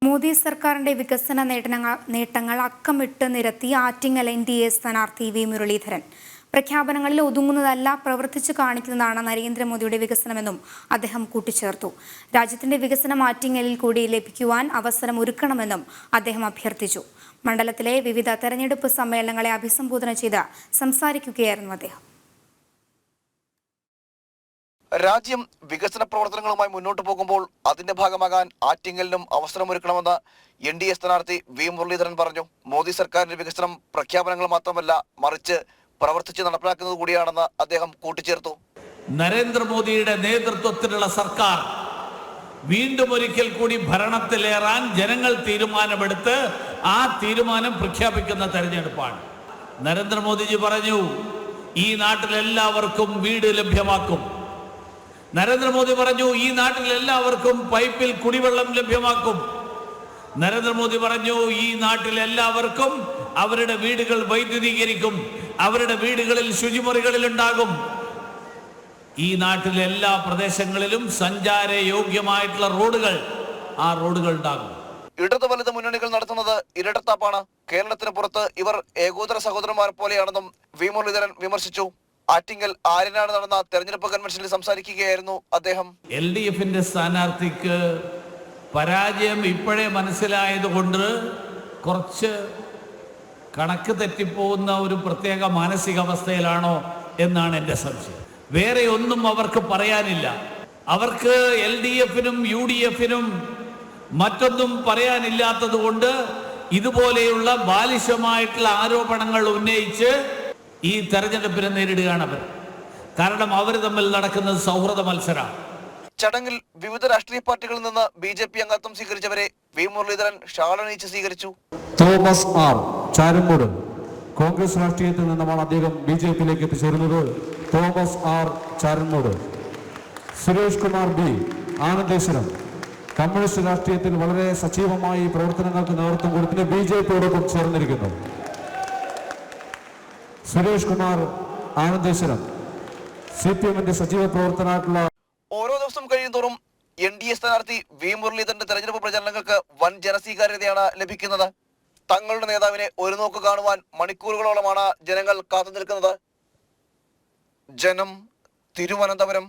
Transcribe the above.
മോദി സർക്കാരിന്റെ വികസന നേട്ടങ്ങൾ അക്കമിട്ട് നിരത്തി ആറ്റിങ്ങൽ NDA സ്ഥാനാർത്ഥി വി മുരളീധരൻ. പ്രഖ്യാപനങ്ങളിൽ ഒതുങ്ങുന്നതല്ല, പ്രവർത്തിച്ചു കാണിക്കുന്നതാണ് നരേന്ദ്രമോദിയുടെ വികസനമെന്നും അദ്ദേഹം കൂട്ടിച്ചേർത്തു. രാജ്യത്തിന്റെ വികസനം ആറ്റിങ്ങലിൽ കൂടി ലഭിക്കുവാൻ അവസരം ഒരുക്കണമെന്നും അദ്ദേഹം അഭ്യർത്ഥിച്ചു. മണ്ഡലത്തിലെ വിവിധ തെരഞ്ഞെടുപ്പ് സമ്മേളനങ്ങളെ അഭിസംബോധന ചെയ്ത് സംസാരിക്കുകയായിരുന്നു അദ്ദേഹം. രാജ്യം വികസന പ്രവർത്തനങ്ങളുമായി മുന്നോട്ട് പോകുമ്പോൾ അതിന്റെ ഭാഗമാകാൻ ആറ്റിങ്ങലിനും അവസരമൊരുക്കണമെന്ന് NDA സ്ഥാനാർത്ഥി വി മുരളീധരൻ പറഞ്ഞു. മോദി സർക്കാരിന്റെ വികസനം പ്രഖ്യാപനങ്ങൾ മാത്രമല്ല, മറിച്ച് പ്രവർത്തിച്ച് നടപ്പിലാക്കുന്നത് കൂടിയാണെന്ന് അദ്ദേഹം കൂട്ടിച്ചേർത്തു. നരേന്ദ്രമോദിയുടെ നേതൃത്വത്തിലുള്ള സർക്കാർ വീണ്ടും ഒരിക്കൽ കൂടി ഭരണത്തിലേറാൻ ജനങ്ങൾ തീരുമാനമെടുത്ത് ആ തീരുമാനം പ്രഖ്യാപിക്കുന്ന തെരഞ്ഞെടുപ്പാണ്. നരേന്ദ്രമോദിജി പറഞ്ഞു, ഈ നാട്ടിൽ എല്ലാവർക്കും വീട് ലഭ്യമാക്കും. നരേന്ദ്രമോദി പറഞ്ഞു, ഈ നാട്ടിൽ എല്ലാവർക്കും പൈപ്പിൽ കുടിവെള്ളം ലഭ്യമാക്കും. നരേന്ദ്രമോദി പറഞ്ഞു, ഈ നാട്ടിൽ എല്ലാവർക്കും അവരുടെ വീടുകൾ വൈദ്യുതീകരിക്കും, അവരുടെ വീടുകളിൽ ശുചിമുറികളിൽ ഉണ്ടാകും. ഈ നാട്ടിലെ എല്ലാ പ്രദേശങ്ങളിലും സഞ്ചാര യോഗ്യമായിട്ടുള്ള റോഡുകൾ ഉണ്ടാകും. ഇടത് വലത് മുന്നണികൾ നടത്തുന്നത് ഇരട്ടത്താപ്പാണ്. കേരളത്തിന് പുറത്ത് ഇവർ ഏകോദര സഹോദരന്മാർ പോലെയാണെന്നും വി മുരളീധരൻ വിമർശിച്ചു. ആറ്റിങ്ങൽ ആര്യനാട് നടന്ന തെരഞ്ഞെടുപ്പ് കൺവെൻഷനിൽ സംസാരിക്കുകയായിരുന്നു അദ്ദേഹം. LDFന്റെ സ്ഥാനാർത്ഥിക്ക് പരാജയം ഇപ്പോഴേ മനസ്സിലായതുകൊണ്ട് കുറച്ച് കണക്ക് തെറ്റിപ്പോകുന്ന ഒരു പ്രത്യേക മാനസികാവസ്ഥയിലാണോ എന്നാണ് എൻ്റെ സംശയം. വേറെ ഒന്നും അവർക്ക് പറയാനില്ല. അവർക്ക് LDFനും UDFനും മറ്റൊന്നും പറയാനില്ലാത്തത് കൊണ്ട് ഇതുപോലെയുള്ള ബാലിശമായിട്ടുള്ള ആരോപണങ്ങൾ ഉന്നയിച്ച് ഈ തെരഞ്ഞെടുപ്പിനെ നേരിടുകയാണ് അവർ. കാരണം അവർ തമ്മിൽ നടക്കുന്നത് സൗഹൃദ മത്സരമാണ്. ചടങ്ങിൽ വിവിധ രാഷ്ട്രീയ പാർട്ടികളിൽ നിന്ന് BJP അംഗത്വം സ്വീകരിച്ചവരെ വി മുരളീധരൻ ഷാളണിയിച്ച് സ്വീകരിച്ചു. തോമസ് ആർ ചാരുമൂട് കോൺഗ്രസ് രാഷ്ട്രീയത്തിൽ നിന്നുമാണ് അദ്ദേഹം BJPയിലേക്ക് എത്തിച്ചേരുന്നത്. Thomas R Charummood. Suresh Kumar B Anandeshwaram communist രാഷ്ട്രീയത്തിൽ വളരെ സജീവമായി പ്രവർത്തനങ്ങൾക്ക് നേതൃത്വം കൊടുത്തിന് BJPയോടൊപ്പം ചേർന്നിരിക്കുന്നു. സുരേഷ് കുമാർ ആനന്ദേശ്വരം CPMന്റെ സജീവ പ്രവർത്തനമായിട്ടുള്ള. ഓരോ ദിവസം കഴിയുന്തോറും NDA സ്ഥാനാർത്ഥി വി മുരളീധരന്റെ തെരഞ്ഞെടുപ്പ് പ്രചരണങ്ങൾക്ക് വൻ ജനസ്വീകാര്യതയാണ് ലഭിക്കുന്നത്. തങ്ങളുടെ നേതാവിനെ ഒരു നോക്ക് കാണുവാൻ മണിക്കൂറുകളോളമാണ് ജനങ്ങൾ കാത്തു നിൽക്കുന്നത്. ജനം, തിരുവനന്തപുരം.